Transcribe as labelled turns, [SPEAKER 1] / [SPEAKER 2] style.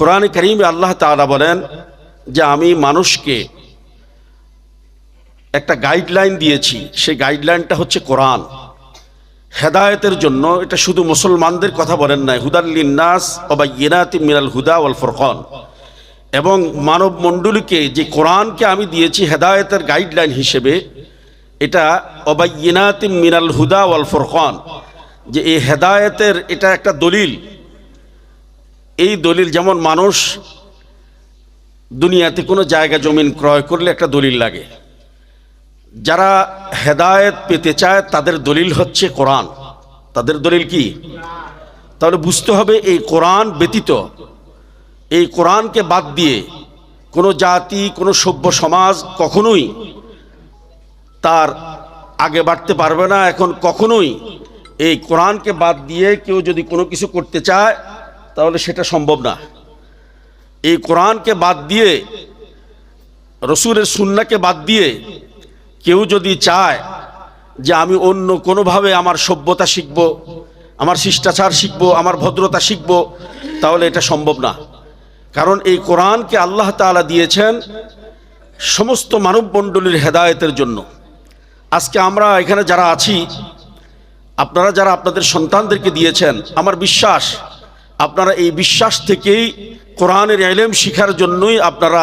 [SPEAKER 1] কোরআনে কারীমে আল্লাহ তাআলা বলেন যে আমি মানুষকে একটা গাইডলাইন দিয়েছি, সেই গাইডলাইনটা হচ্ছে কোরআন, হেদায়েতের জন্য। এটা শুধু মুসলমানদের কথা বলেন নাই, হুদাল লিন্নাস ওয়া বাইয়িনাতিম মিনাল হুদা ওয়াল ফুরকান, এবং মানব মণ্ডলীকে যে কোরআনকে আমি দিয়েছি হেদায়েতের গাইডলাইন হিসেবে, এটা ওয়া বাইয়িনাতিম মিনাল হুদা ওয়াল ফুরকান, যে এই হেদায়েতের এটা একটা দলিল। এই দলিল যেমন মানুষ দুনিয়াতে কোনো জায়গা জমিন ক্রয় করলে একটা দলিল লাগে, যারা হেদায়েত পেতে চায় তাদের দলিল হচ্ছে কোরআন। তাদের দলিল কি? তাহলে বুঝতে হবে এই কোরআন ব্যতীত, এই কোরআনকে বাদ দিয়ে কোনো জাতি, কোনো সভ্য সমাজ কখনোই তার আগে বাড়তে পারবে না। এখন কখনোই এই কোরআনকে বাদ দিয়ে কেউ যদি কোনো কিছু করতে চায় তাহলে সেটা সম্ভব না। এই কোরআনকে বাদ দিয়ে, রসুলের সুন্নাহকে বাদ দিয়ে কেউ যদি চায় যে আমি অন্য কোনোভাবে আমার সভ্যতা শিখব, আমার শিষ্টাচার শিখব, আমার ভদ্রতা শিখব, তাহলে এটা সম্ভব না। কারণ এই কোরআনকে আল্লাহ তাআলা দিয়েছেন সমস্ত মানব মণ্ডলীর হেদায়েতের জন্য। আজকে আমরা এখানে যারা আছি, আপনারা যারা আপনাদের সন্তানদেরকে দিয়েছেন, আমার বিশ্বাস আপনারা এই বিশ্বাস থেকেই কোরআনের ইলম শিখার জন্যই আপনারা